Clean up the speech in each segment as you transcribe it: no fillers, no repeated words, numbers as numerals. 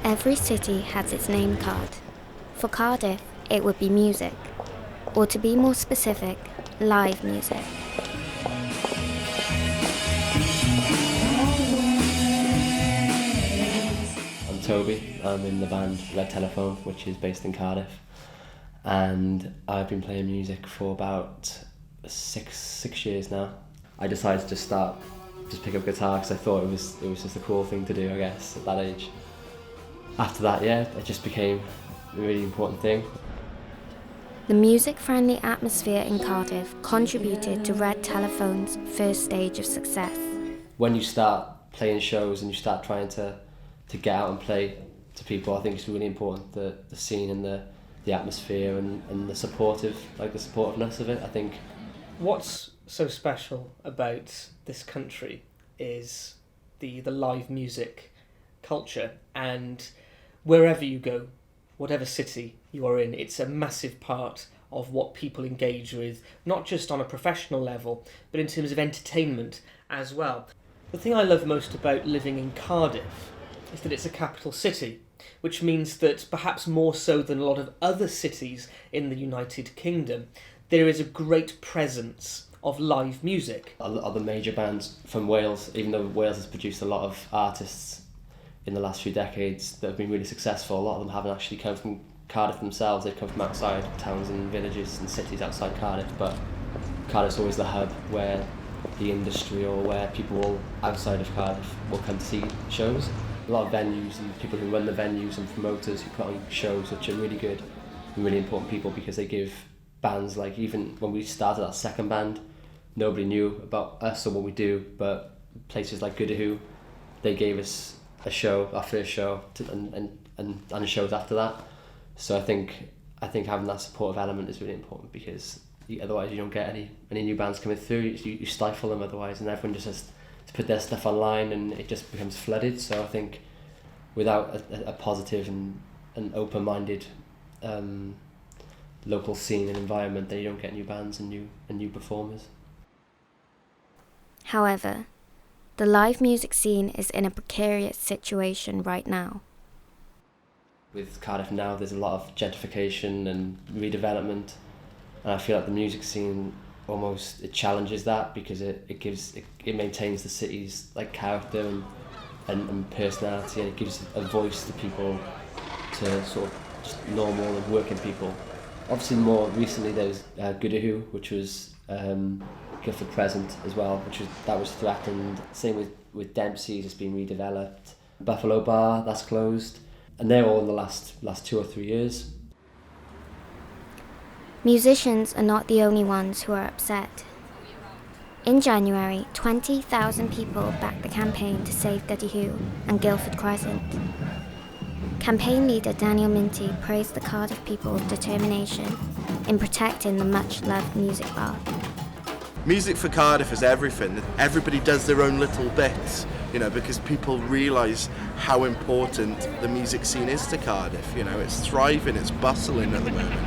Every city has its name card. For Cardiff, it would be music, or to be more specific, live music. I'm Toby, I'm in the band Red Telephone, which is based in Cardiff, and I've been playing music for about six years now. I decided to just pick up guitar because I thought it was just a cool thing to do, I guess, at that age. After that, it just became a really important thing. The music-friendly atmosphere in Cardiff contributed to Red Telephone's first stage of success. When you start playing shows and you start trying to get out and play to people, I think it's really important, the scene and the atmosphere and the supportiveness of it, I think. What's so special about this country is the live music culture, and wherever you go, whatever city you are in, it's a massive part of what people engage with, not just on a professional level, but in terms of entertainment as well. The thing I love most about living in Cardiff is that it's a capital city, which means that perhaps more so than a lot of other cities in the United Kingdom, there is a great presence of live music. Other major bands from Wales, even though Wales has produced a lot of artists in the last few decades that have been really successful, a lot of them haven't actually come from Cardiff themselves. They've come from outside towns and villages and cities outside Cardiff, but Cardiff's always the hub where the industry or where people outside of Cardiff will come to see shows. A lot of venues and people who run the venues and promoters who put on shows, which are really good and really important people, because they give bands, like even when we started our second band, nobody knew about us or what we do, but places like Goodahoo, they gave us a show, our first show, and shows after that. So I think having that supportive element is really important, because otherwise you don't get any new bands coming through. You stifle them otherwise, and everyone just has to put their stuff online, and it just becomes flooded. So I think without a positive and open-minded local scene and environment, then you don't get new bands and new performers. However, the live music scene is in a precarious situation right now. With Cardiff now, there's a lot of gentrification and redevelopment, and I feel like the music scene it challenges that, because it maintains the city's like character and personality, and it gives a voice to people, to sort of just normal and working people. Obviously, more recently there's Goodahoo, which was Guildford Present as well, that was threatened. Same with Dempsey's, it's been redeveloped. Buffalo Bar, that's closed, and they're all in the last 2 or 3 years. Musicians are not the only ones who are upset. In January, 20,000 people backed the campaign to save Goodahoo and Guildford Crescent. Campaign leader Daniel Minty praised the Cardiff people's determination in protecting the much-loved music bar. Music for Cardiff is everything. Everybody does their own little bits, because people realise how important the music scene is to Cardiff. It's thriving, it's bustling at the moment.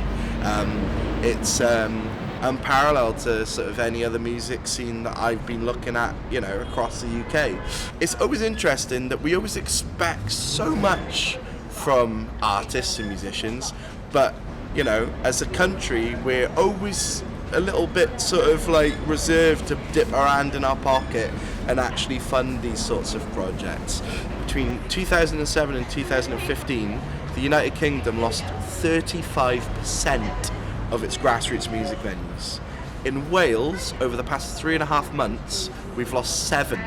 It's unparalleled to sort of any other music scene that I've been looking at, across the UK. It's always interesting that we always expect so much from artists and musicians, but, as a country, we're always a little bit sort of like reserved to dip our hand in our pocket and actually fund these sorts of projects. Between 2007 and 2015, the United Kingdom lost 35% of its grassroots music venues. In Wales, over the past 3.5 months, we've lost seven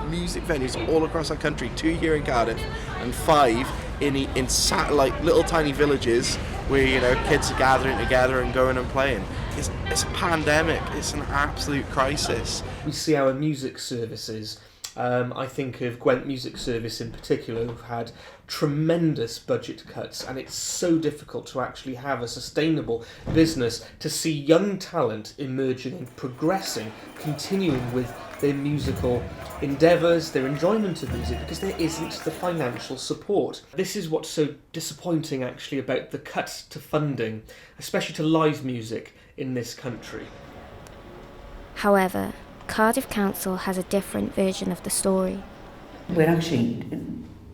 music venues all across our country, 2 here in Cardiff and 5 in satellite little tiny villages where kids are gathering together and going and playing. It's a pandemic. It's an absolute crisis. We see our music services. I think of Gwent Music Service in particular, who've had tremendous budget cuts, and it's so difficult to actually have a sustainable business, to see young talent emerging and progressing, continuing with their musical endeavours, their enjoyment of music, because there isn't the financial support. This is what's so disappointing actually about the cuts to funding, especially to live music in this country. However, Cardiff Council has a different version of the story. We're actually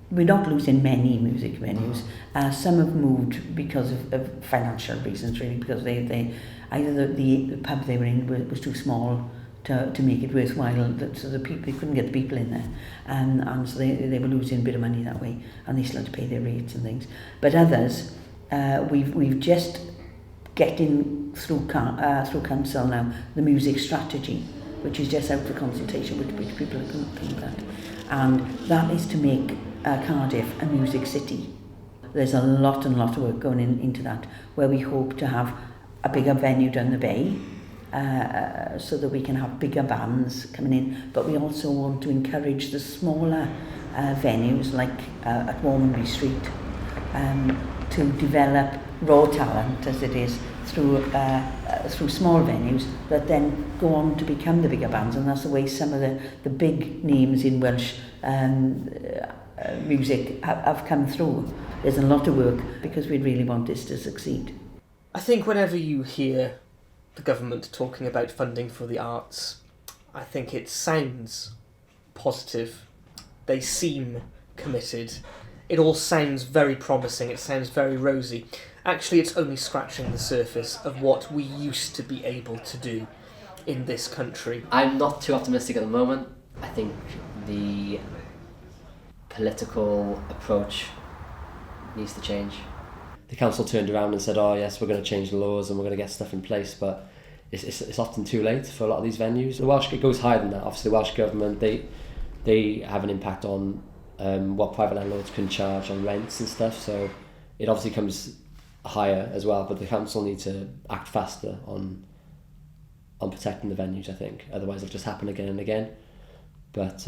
we're not losing many music venues. Some have moved because of financial reasons, really, because they either the pub they were in was too small to make it worthwhile, so the people, they couldn't get the people in there, and so they were losing a bit of money that way, and they still had to pay their rates and things. But others, we've just getting through council now the music strategy, which is just out for consultation, which people are looking at, and that is to make Cardiff a music city. There's a lot of work going into that, where we hope to have a bigger venue down the bay, so that we can have bigger bands coming in, but we also want to encourage the smaller venues like at Warmanby Street to develop raw talent, as it is, through small venues that then go on to become the bigger bands, and that's the way some of the big names in Welsh music have come through. There's a lot of work because we really want this to succeed. I think whenever you hear the government talking about funding for the arts, I think it sounds positive. They seem committed. It all sounds very promising. It sounds very rosy. Actually, it's only scratching the surface of what we used to be able to do in this country. I'm not too optimistic at the moment. I think the political approach needs to change. The council turned around and said, oh yes, we're going to change the laws and we're going to get stuff in place, but it's often too late for a lot of these venues. It goes higher than that. Obviously the Welsh Government, they have an impact on what private landlords can charge on rents and stuff, so it obviously comes higher as well, but the council need to act faster on protecting the venues, I think. Otherwise it'll just happen again and again. But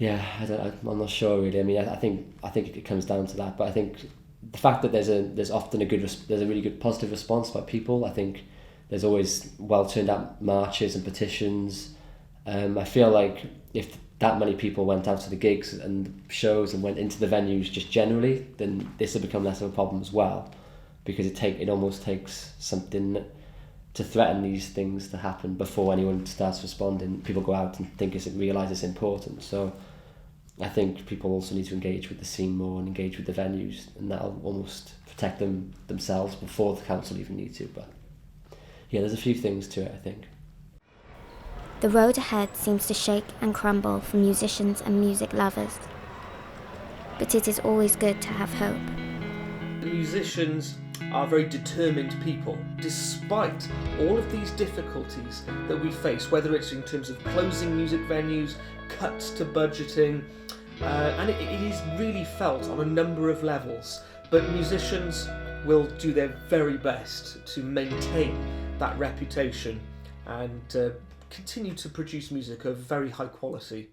yeah, I'm not sure really. I mean, I think it comes down to that. But I think the fact that there's often a really good positive response by people. I think there's always well turned out marches and petitions. I feel like if that many people went out to the gigs and shows and went into the venues just generally, then this will become less of a problem as well, because it almost takes something to threaten these things to happen before anyone starts responding. People go out and realise it's important. So I think people also need to engage with the scene more and engage with the venues, and that'll almost protect themselves before the council even need to. But yeah, there's a few things to it, I think. The road ahead seems to shake and crumble for musicians and music lovers, but it is always good to have hope. The musicians are very determined people, despite all of these difficulties that we face, whether it's in terms of closing music venues, cuts to budgeting, and it is really felt on a number of levels. But musicians will do their very best to maintain that reputation and continue to produce music of very high quality.